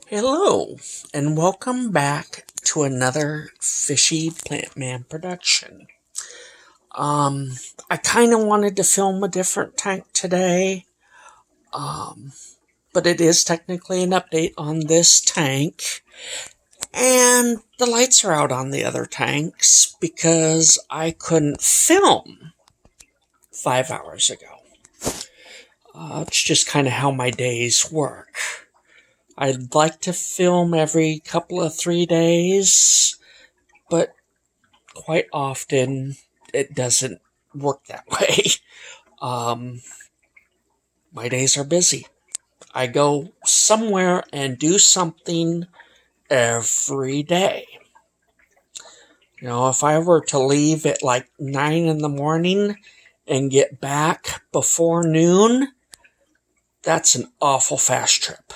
Hello, and welcome back to another Fishy Plant Man production. I kind of wanted to film a different tank today, but it is technically an update on this tank, and the lights are out on the other tanks because I couldn't film 5 hours ago. It's just kind of how my days work. I'd like to film every couple of 3 days, but quite often it doesn't work that way. Um, my days are busy. I go somewhere and do something every day. If I were to leave at like 9 in the morning and get back before noon, that's an awful fast trip.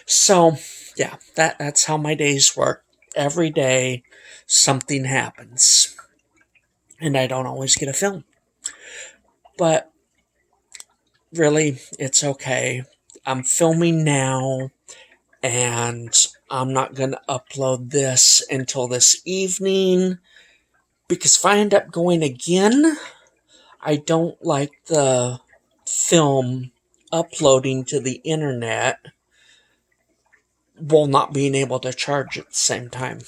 So, yeah, that's how my days work. Every day, something happens. And I don't always get a film. But really, it's okay. I'm filming now, and I'm not going to upload this until this evening, because if I end up going again, I don't like the film uploading to the internet while not being able to charge at the same time.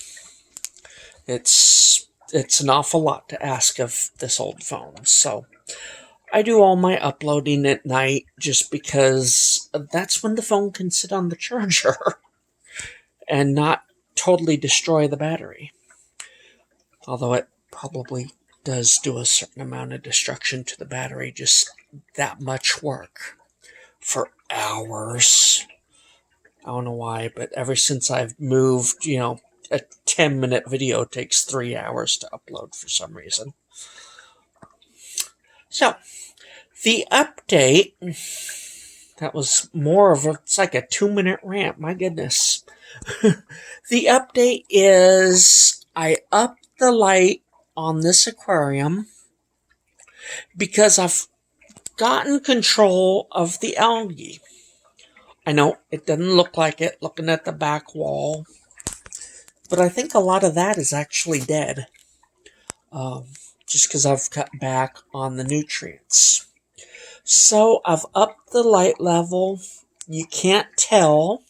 It's an awful lot to ask of this old phone, so I do all my uploading at night just because that's when the phone can sit on the charger and not totally destroy the battery. Although it probably does do a certain amount of destruction to the battery, just that much work for hours. I don't know why, but ever since I've moved, a 10-minute video takes 3 hours to upload for some reason. So, the update, that was it's like a 2-minute rant, my goodness. The update is I upped the light on this aquarium because I've gotten control of the algae. I know it doesn't look like it looking at the back wall, but I think a lot of that is actually dead. Just because I've cut back on the nutrients. So I've upped the light level. You can't tell.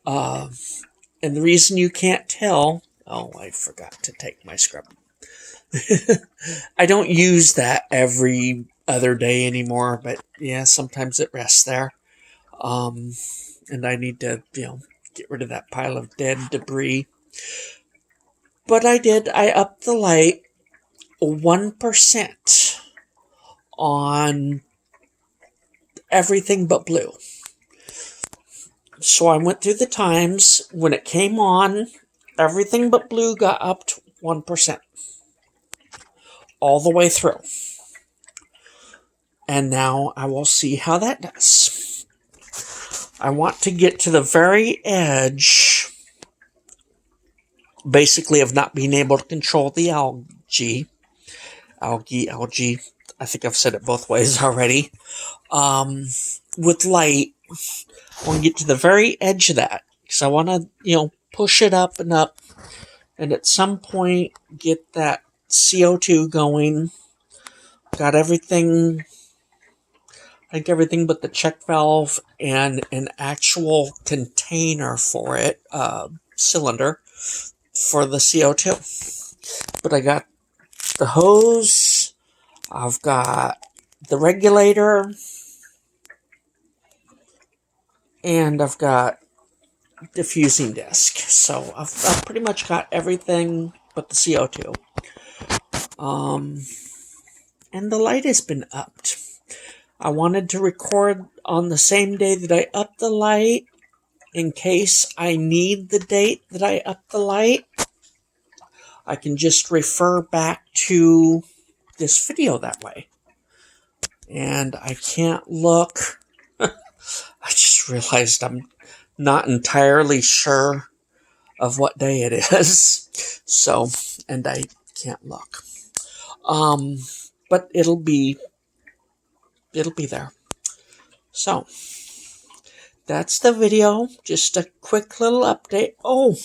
And the reason you can't tell... Oh, I forgot to take my scrub. I don't use that every other day anymore, but yeah, sometimes it rests there. And I need to, get rid of that pile of dead debris. But I upped the light 1% on everything but blue. So I went through the times. When it came on, everything but blue got up to 1%. All the way through. And now I will see how that does. I want to get to the very edge, basically, of not being able to control the algae. Algae. I think I've said it both ways already. With light, I want to get to the very edge of that. Because I want to, push it up and up. And at some point, get that CO2 going. Got everything... I think everything but the check valve and an actual container for it, cylinder, for the CO2. But I got the hose, I've got the regulator, and I've got diffusing disc. So I've pretty much got everything but the CO2. And the light has been upped. I wanted to record on the same day that I upped the light in case I need the date that I upped the light. I can just refer back to this video that way. And I can't look. I just realized I'm not entirely sure of what day it is. So, and I can't look. But it'll be there. So, that's the video. Just a quick little update. Oh,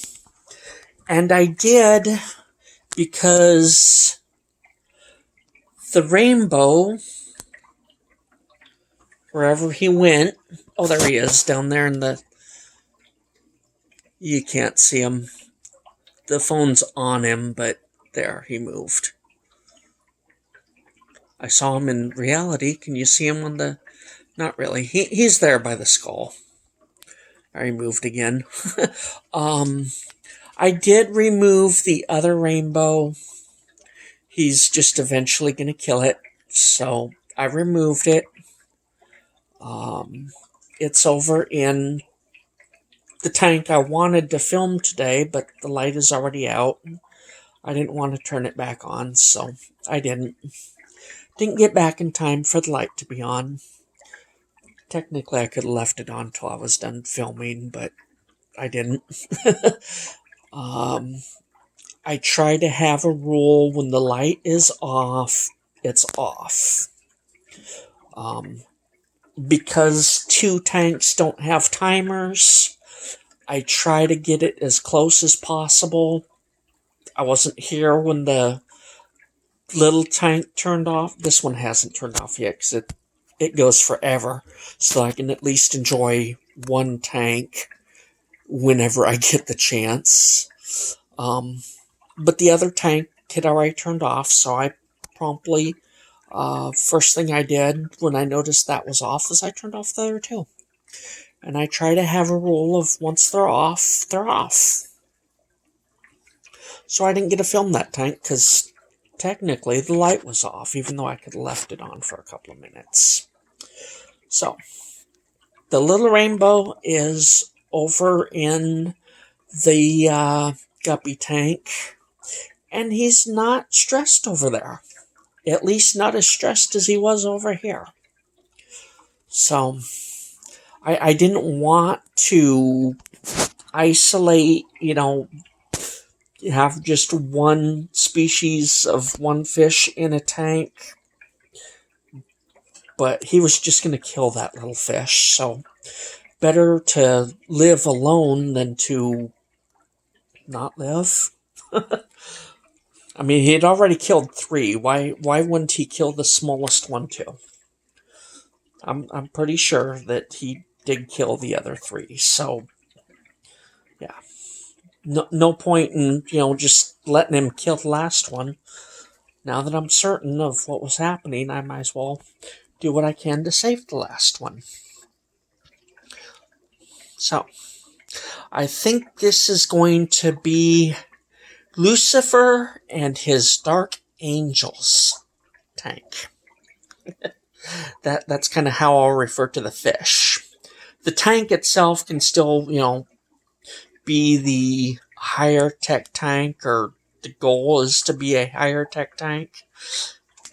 and I did, because the rainbow, wherever he went, oh, there he is, down there in the, you can't see him. The phone's on him, but there, he moved. I saw him in reality. Can you see him on the... Not really. He's there by the skull. He moved again. I did remove the other rainbow. He's just eventually going to kill it. So I removed it. It's over in the tank I wanted to film today, but the light is already out. I didn't want to turn it back on, so I didn't. Didn't get back in time for the light to be on. Technically, I could have left it on till I was done filming, but I didn't. I try to have a rule: when the light is off, it's off. Because 2 tanks don't have timers, I try to get it as close as possible. I wasn't here when the little tank turned off. This one hasn't turned off yet because it goes forever. So I can at least enjoy one tank whenever I get the chance. But the other tank had already turned off, so I promptly, first thing I did when I noticed that was off is I turned off the other 2. And I try to have a rule of once they're off, they're off. So I didn't get to film that tank because technically the light was off, even though I could have left it on for a couple of minutes. So, the little rainbow is over in the guppy tank, and he's not stressed over there. At least not as stressed as he was over here. So, I didn't want to isolate, have just one species of one fish in a tank. But he was just going to kill that little fish, so better to live alone than to not live. I mean, he had already killed 3. Why wouldn't he kill the smallest one too? I'm pretty sure that he did kill the other 3. So, yeah, no point in just letting him kill the last one. Now that I'm certain of what was happening, I might as well do what I can to save the last one. So, I think this is going to be Lucifer and his Dark Angels tank. That's kind of how I'll refer to the fish. The tank itself can still, be the higher tech tank, or the goal is to be a higher tech tank.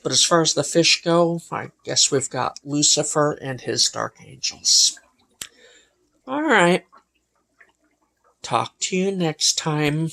But as far as the fish go, I guess we've got Lucifer and his Dark Angels. Alright. Talk to you next time.